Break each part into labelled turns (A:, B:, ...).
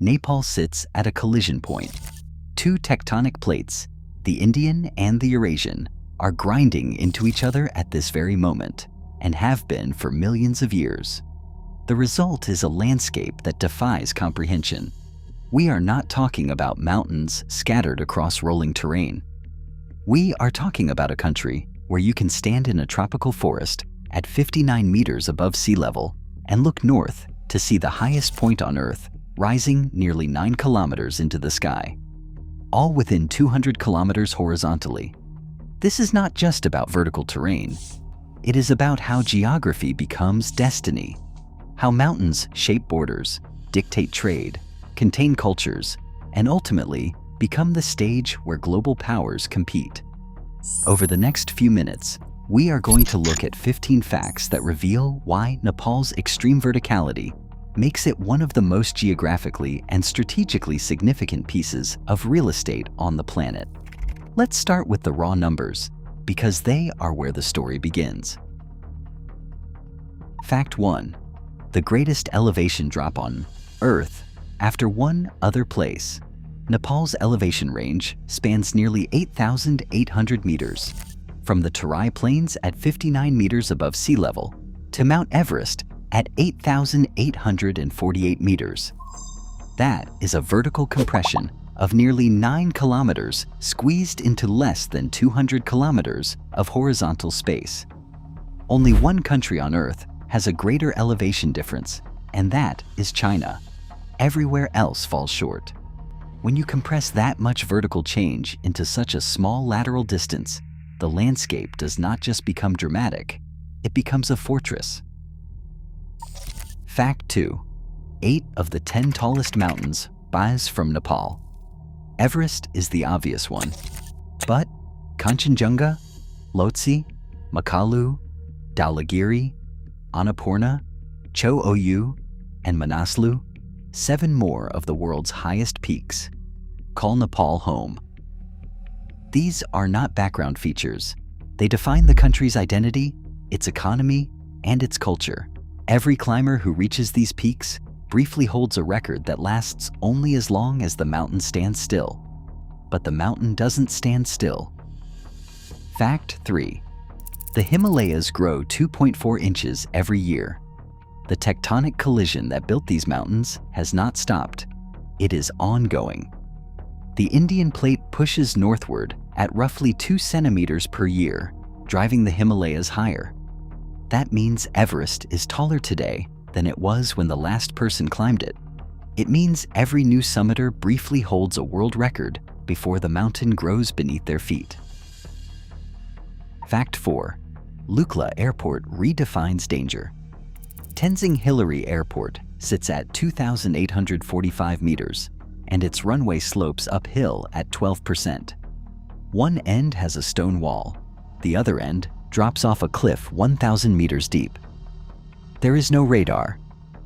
A: Nepal sits at a collision point. Two tectonic plates, the Indian and the Eurasian, are grinding into each other at this very moment, and have been for millions of years. The result is a landscape that defies comprehension. We are not talking about mountains scattered across rolling terrain. We are talking about a country where you can stand in a tropical forest at 59 meters above sea level and look north to see the highest point on Earth rising nearly 9 kilometers into the sky, all within 200 kilometers horizontally. This is not just about vertical terrain. It is about how geography becomes destiny, how mountains shape borders, dictate trade, contain cultures, and ultimately become the stage where global powers compete. Over the next few minutes, we are going to look at 15 facts that reveal why Nepal's extreme verticality makes it one of the most geographically and strategically significant pieces of real estate on the planet. Let's start with the raw numbers, because they are where the story begins. Fact 1. The greatest elevation drop on Earth after one other place. Nepal's elevation range spans nearly 8,800 meters, from the Terai Plains at 59 meters above sea level to Mount Everest at 8,848 meters. That is a vertical compression of nearly 9 kilometers squeezed into less than 200 kilometers of horizontal space. Only one country on Earth has a greater elevation difference, and that is China. Everywhere else falls short. When you compress that much vertical change into such a small lateral distance, the landscape does not just become dramatic, it becomes a fortress. Fact 2. 8 of the 10 tallest mountains rise from Nepal. Everest is the obvious one, but Kanchenjunga, Lhotse, Makalu, Dhaulagiri, Annapurna, Cho Oyu, and Manaslu, 7 more of the world's highest peaks, call Nepal home. These are not background features. They define the country's identity, its economy, and its culture. Every climber who reaches these peaks briefly holds a record that lasts only as long as the mountain stands still. But the mountain doesn't stand still. Fact 3. The Himalayas grow 2.4 inches every year. The tectonic collision that built these mountains has not stopped. It is ongoing. The Indian plate pushes northward at roughly 2 centimeters per year, driving the Himalayas higher. That means Everest is taller today than it was when the last person climbed it. It means every new summiter briefly holds a world record before the mountain grows beneath their feet. Fact 4. Lukla Airport redefines danger. Tenzing Hillary Airport sits at 2,845 meters, and its runway slopes uphill at 12%. One end has a stone wall. The other end drops off a cliff 1,000 meters deep. There is no radar.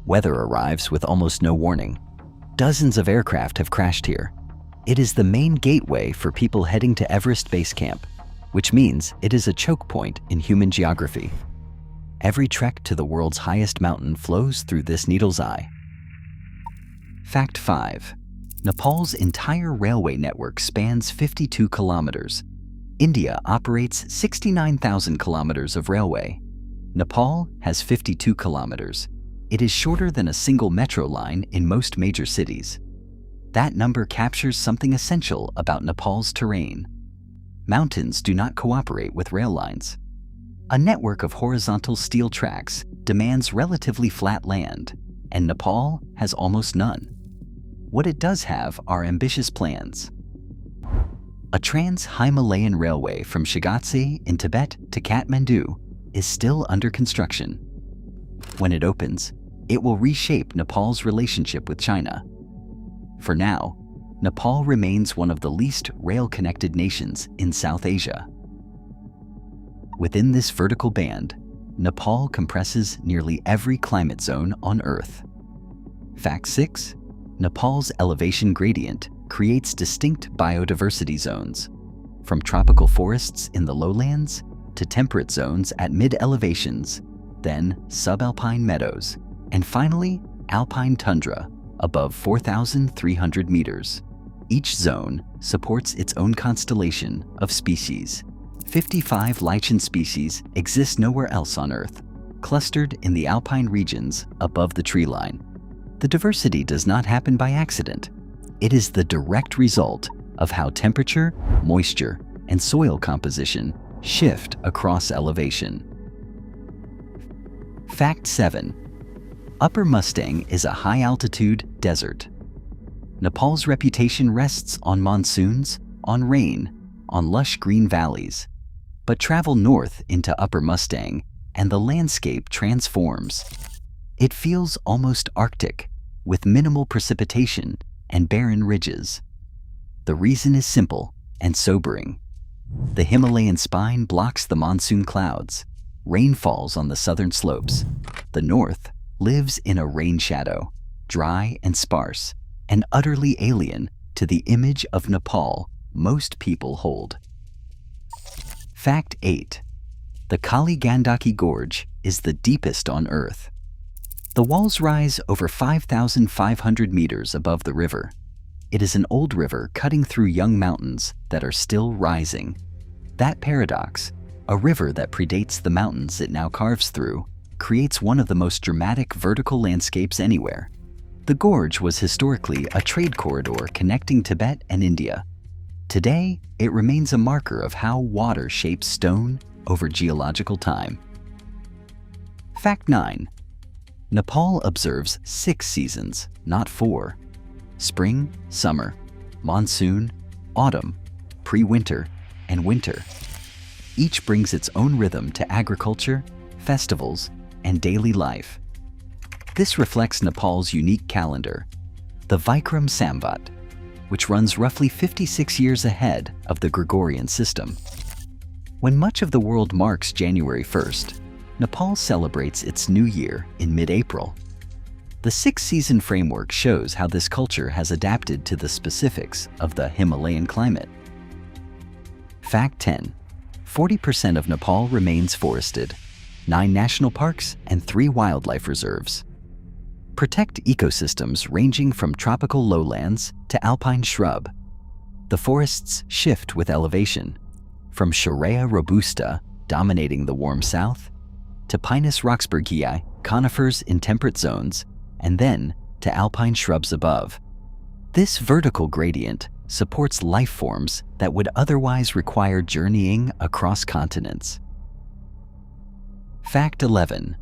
A: Weather arrives with almost no warning. Dozens of aircraft have crashed here. It is the main gateway for people heading to Everest Base Camp, which means it is a choke point in human geography. Every trek to the world's highest mountain flows through this needle's eye. Fact 5. Nepal's entire railway network spans 52 kilometers. India operates 69,000 kilometers of railway. Nepal has 52 kilometers. It is shorter than a single metro line in most major cities. That number captures something essential about Nepal's terrain. Mountains do not cooperate with rail lines. A network of horizontal steel tracks demands relatively flat land, and Nepal has almost none. What it does have are ambitious plans. A trans-Himalayan railway from Shigatse in Tibet to Kathmandu is still under construction. When it opens, it will reshape Nepal's relationship with China. For now, Nepal remains one of the least rail-connected nations in South Asia. Within this vertical band, Nepal compresses nearly every climate zone on Earth. Fact 6. Nepal's elevation gradient creates distinct biodiversity zones, from tropical forests in the lowlands to temperate zones at mid-elevations, then subalpine meadows, and finally alpine tundra, above 4,300 meters. Each zone supports its own constellation of species. 55 lichen species exist nowhere else on Earth, clustered in the alpine regions above the tree line. The diversity does not happen by accident. It is the direct result of how temperature, moisture, and soil composition shift across elevation. Fact 7. Upper Mustang is a high-altitude desert. Nepal's reputation rests on monsoons, on rain, on lush green valleys. But travel north into Upper Mustang, and the landscape transforms. It feels almost Arctic, with minimal precipitation and barren ridges. The reason is simple and sobering. The Himalayan spine blocks the monsoon clouds. Rain falls on the southern slopes. The north lives in a rain shadow, dry and sparse, and utterly alien to the image of Nepal most people hold. Fact 8. The Kali Gandaki Gorge is the deepest on Earth. The walls rise over 5,500 meters above the river. It is an old river cutting through young mountains that are still rising. That paradox, a river that predates the mountains it now carves through, creates one of the most dramatic vertical landscapes anywhere. The gorge was historically a trade corridor connecting Tibet and India. Today, it remains a marker of how water shapes stone over geological time. Fact 9. Nepal observes 6 seasons, not 4. Spring, summer, monsoon, autumn, pre-winter, and winter. Each brings its own rhythm to agriculture, festivals, and daily life. This reflects Nepal's unique calendar, the Vikram Samvat, which runs roughly 56 years ahead of the Gregorian system. When much of the world marks January 1st, Nepal celebrates its new year in mid-April. The 6-season framework shows how this culture has adapted to the specifics of the Himalayan climate. Fact 10. 40% of Nepal remains forested, 9 national parks and 3 wildlife reserves. Protect ecosystems ranging from tropical lowlands to alpine shrub. The forests shift with elevation, from Sharea robusta dominating the warm south, to Pinus roxburghii, conifers in temperate zones, and then to alpine shrubs above. This vertical gradient supports life forms that would otherwise require journeying across continents. Fact 11.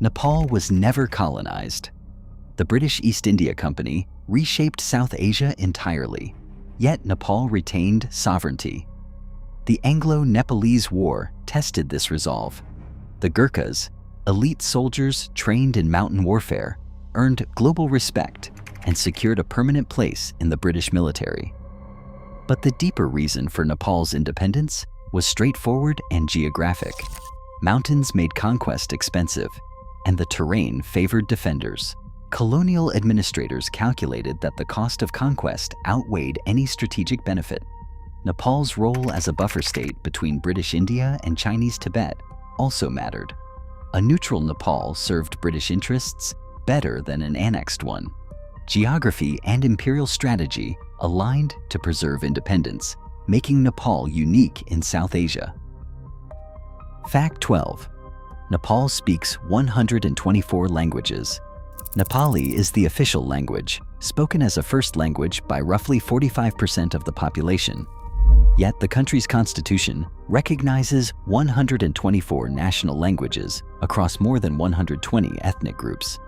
A: Nepal was never colonized. The British East India Company reshaped South Asia entirely, yet Nepal retained sovereignty. The Anglo-Nepalese War tested this resolve. The Gurkhas, elite soldiers trained in mountain warfare, earned global respect and secured a permanent place in the British military. But the deeper reason for Nepal's independence was straightforward and geographic. Mountains made conquest expensive, and the terrain favored defenders. Colonial administrators calculated that the cost of conquest outweighed any strategic benefit. Nepal's role as a buffer state between British India and Chinese Tibet also mattered. A neutral Nepal served British interests better than an annexed one. Geography and imperial strategy aligned to preserve independence, making Nepal unique in South Asia. Fact 12. Nepal speaks 124 languages. Nepali is the official language, spoken as a first language by roughly 45% of the population. Yet the country's constitution recognizes 124 national languages across more than 120 ethnic groups.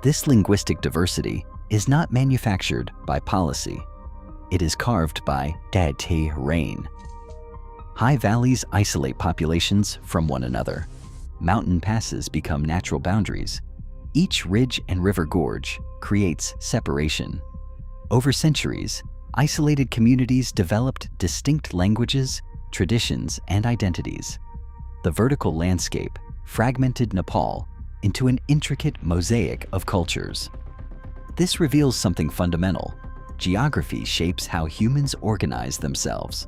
A: This linguistic diversity is not manufactured by policy. It is carved by terrain. High valleys isolate populations from one another. Mountain passes become natural boundaries. Each ridge and river gorge creates separation. Over centuries, isolated communities developed distinct languages, traditions, and identities. The vertical landscape fragmented Nepal into an intricate mosaic of cultures. This reveals something fundamental. Geography shapes how humans organize themselves.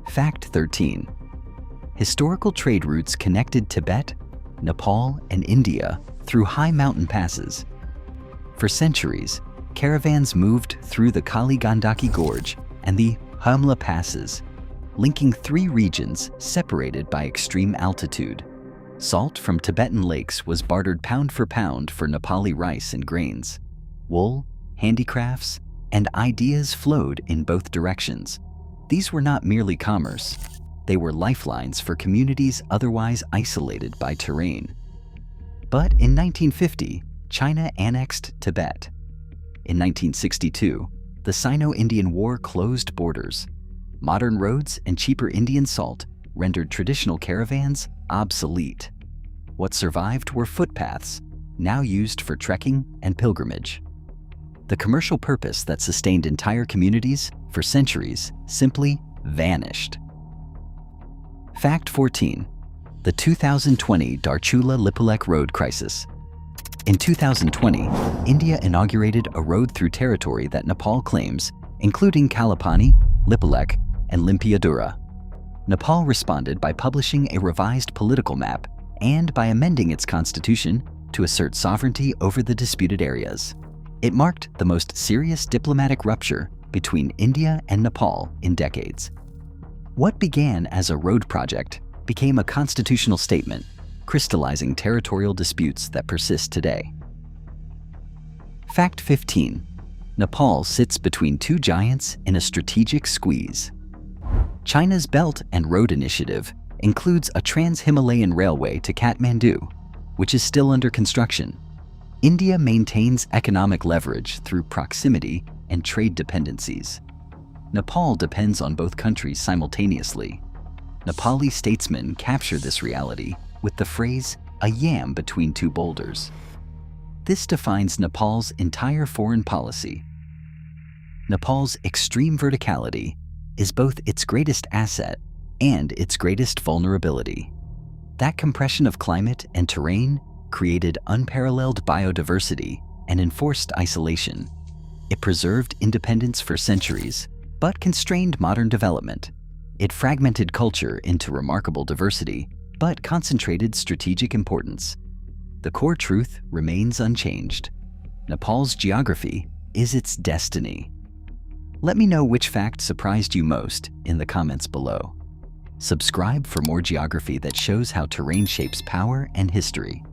A: Fact 13. Historical trade routes connected Tibet, Nepal, and India through high mountain passes. For centuries, caravans moved through the Kali Gandaki Gorge and the Himalayan passes, linking three regions separated by extreme altitude. Salt from Tibetan lakes was bartered pound for Nepali rice and grains. Wool, handicrafts, and ideas flowed in both directions. These were not merely commerce. They were lifelines for communities otherwise isolated by terrain. But in 1950, China annexed Tibet. In 1962, the Sino-Indian War closed borders. Modern roads and cheaper Indian salt rendered traditional caravans obsolete. What survived were footpaths, now used for trekking and pilgrimage. The commercial purpose that sustained entire communities for centuries simply vanished. Fact 14. The 2020 Darchula-Lipulekh Road Crisis. In 2020, India inaugurated a road through territory that Nepal claims, including Kalapani, Lipulekh, and Limpiadura. Nepal responded by publishing a revised political map and by amending its constitution to assert sovereignty over the disputed areas. It marked the most serious diplomatic rupture between India and Nepal in decades. What began as a road project became a constitutional statement, crystallizing territorial disputes that persist today. Fact 15. Nepal sits between two giants in a strategic squeeze. China's Belt and Road Initiative includes a trans-Himalayan railway to Kathmandu, which is still under construction. India maintains economic leverage through proximity and trade dependencies. Nepal depends on both countries simultaneously. Nepali statesmen capture this reality with the phrase, "a yam between two boulders." This defines Nepal's entire foreign policy. Nepal's extreme verticality is both its greatest asset and its greatest vulnerability. That compression of climate and terrain created unparalleled biodiversity and enforced isolation. It preserved independence for centuries, but constrained modern development. It fragmented culture into remarkable diversity, but concentrated strategic importance. The core truth remains unchanged. Nepal's geography is its destiny. Let me know which fact surprised you most in the comments below. Subscribe for more geography that shows how terrain shapes power and history.